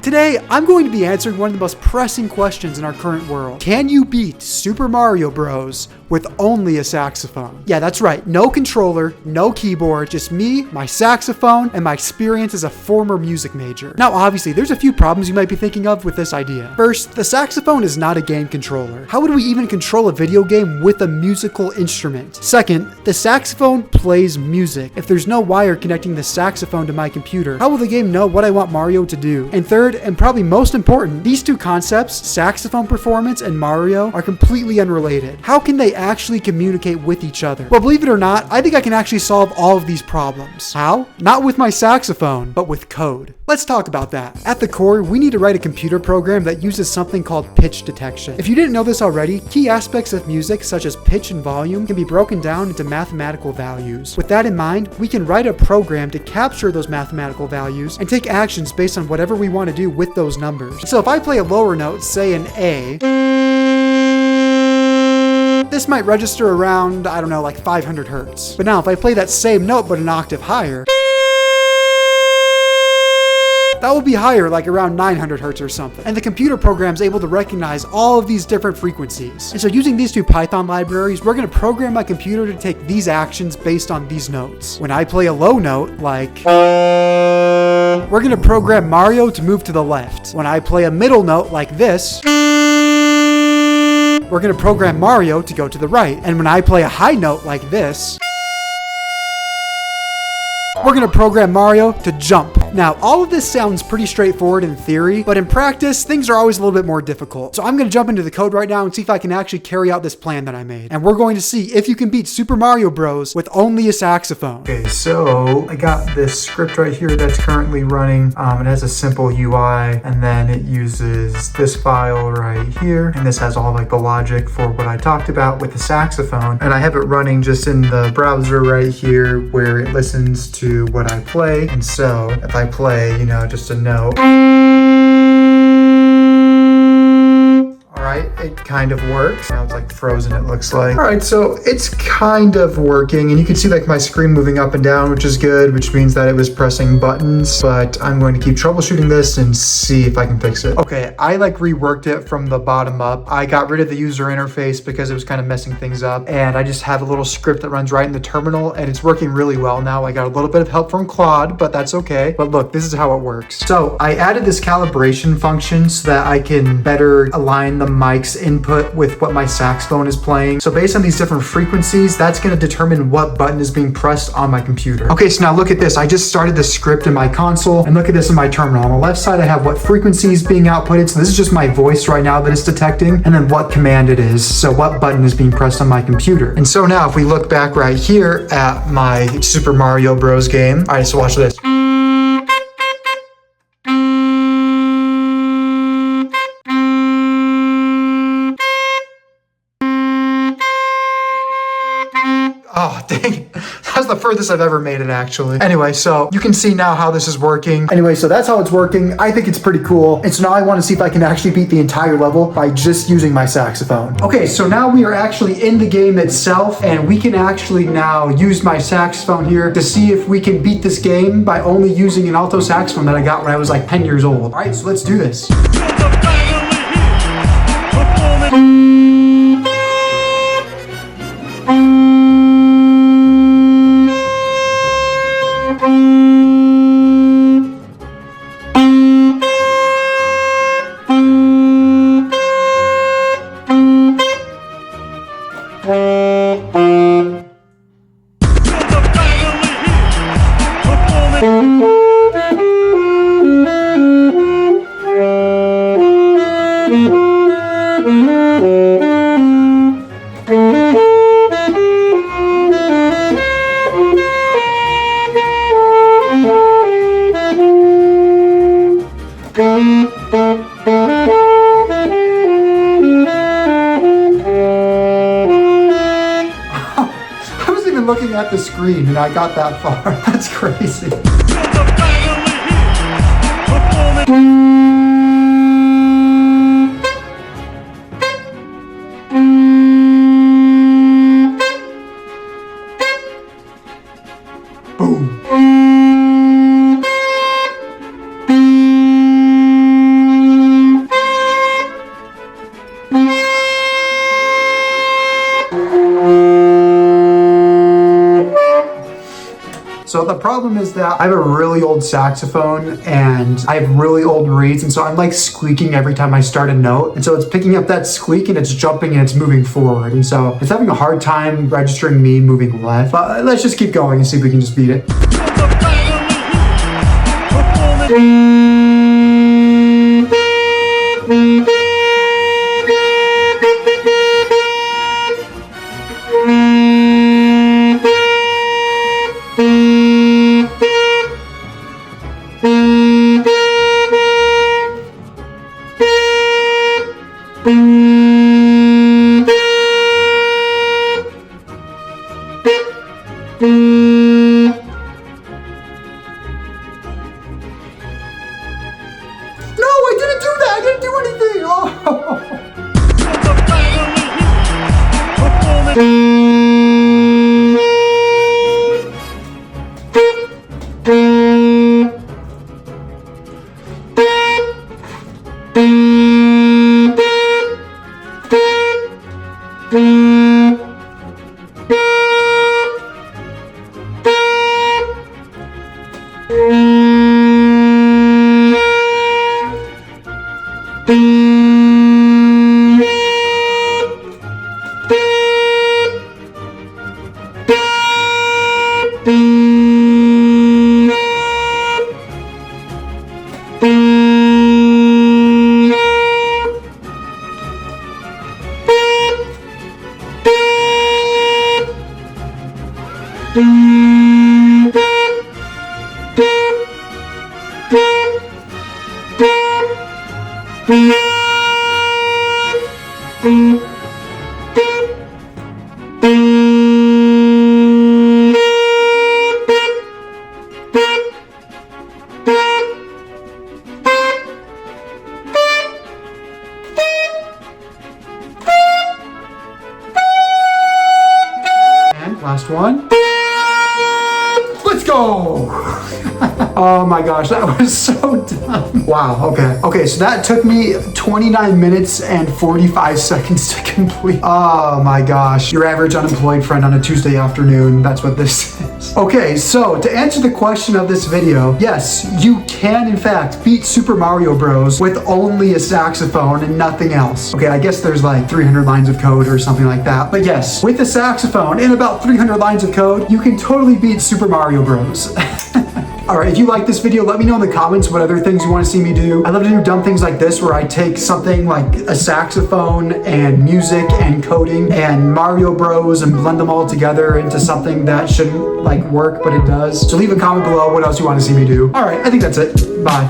Today, I'm going to be answering one of the most pressing questions in our current world. Can you beat Super Mario Bros. With only a saxophone? Yeah, that's right. No controller, no keyboard, just me, my saxophone, and my experience as a former music major. Now, obviously, there's a few problems you might be thinking of with this idea. First, the saxophone is not a game controller. How would we even control a video game with a musical instrument? Second, the saxophone plays music. If there's no wire connecting the saxophone to my computer, how will the game know what I want Mario to do? And third, and probably most important, these two concepts, saxophone performance and Mario, are completely unrelated. How can they actually communicate with each other? Well, believe it or not, I think I can actually solve all of these problems. How? Not with my saxophone, but with code. Let's talk about that. At the core, we need to write a computer program that uses something called pitch detection. If you didn't know this already, key aspects of music, such as pitch and volume, can be broken down into mathematical values. With that in mind, we can write a program to capture those mathematical values and take actions based on whatever we want to do with those numbers. So if I play a lower note, say an A, this might register around, I don't know, like 500 hertz. But now if I play that same note but an octave higher, that will be higher, like around 900 hertz or something. And the computer program is able to recognize all of these different frequencies. And so using these two Python libraries, we're going to program my computer to take these actions based on these notes. When I play a low note, like, we're going to program Mario to move to the left. When I play a middle note like this, we're going to program Mario to go to the right. And when I play a high note like this, we're going to program Mario to jump. Now, all of this sounds pretty straightforward in theory, but in practice, things are always a little bit more difficult. So I'm going to jump into the code right now and see if I can actually carry out this plan that I made. And we're going to see if you can beat Super Mario Bros. With only a saxophone. Okay, so I got this script right here that's currently running. It has a simple UI, and then it uses this file right here. And this has all like the logic for what I talked about with the saxophone. And I have it running just in the browser right here where it listens to what I play. And so if I play, just a note, it kind of works. Now it's like frozen, it looks like. All right, so it's kind of working, and you can see like my screen moving up and down, which is good, which means that it was pressing buttons, but I'm going to keep troubleshooting this and see if I can fix it. Okay, I like reworked it from the bottom up. I got rid of the user interface because it was kind of messing things up, and I just have a little script that runs right in the terminal, and it's working really well now. I got a little bit of help from Claude, but that's okay. But look, this is how it works. So I added this calibration function so that I can better align the mic's input with what my saxophone is playing. So based on these different frequencies, that's going to determine what button is being pressed on my computer. Okay, so now look at this. I just started the script in my console, and look at this in my terminal. On the left side, I have what frequency is being outputted. So this is just my voice right now that it's detecting, and then what command it is. So what button is being pressed on my computer. And so now if we look back right here at my Super Mario Bros. Game. All right, so watch this. Oh, dang it. That's the furthest I've ever made it, actually. Anyway, so you can see now how this is working. Anyway, so that's how it's working. I think it's pretty cool. And so now I want to see if I can actually beat the entire level by just using my saxophone. Okay, so now we are actually in the game itself, and we can actually now use my saxophone here to see if we can beat this game by only using an alto saxophone that I got when I was like 10 years old. All right, so let's do this. Looking at the screen and I got that far. That's crazy. Boom. problem is that I have a really old saxophone and I have really old reeds, and so I'm like squeaking every time I start a note. And so it's picking up that squeak and it's jumping and it's moving forward. And so it's having a hard time registering me moving left. But let's just keep going and see if we can just beat it. No, I didn't do that. I didn't do anything. And last one. Let's go. Oh my gosh, that was so dumb. Wow, okay, so that took me 29 minutes and 45 seconds to complete. Oh my gosh, your average unemployed friend on a Tuesday afternoon, that's what this is. Okay, so to answer the question of this video, yes, you can in fact beat Super Mario Bros. With only a saxophone and nothing else. Okay, I guess there's like 300 lines of code or something like that. But yes, with a saxophone and about 300 lines of code, you can totally beat Super Mario Bros. Alright, if you like this video, let me know in the comments what other things you want to see me do. I love to do dumb things like this where I take something like a saxophone and music and coding and Mario Bros. And blend them all together into something that shouldn't like work, but it does. So leave a comment below what else you want to see me do. Alright, I think that's it. Bye.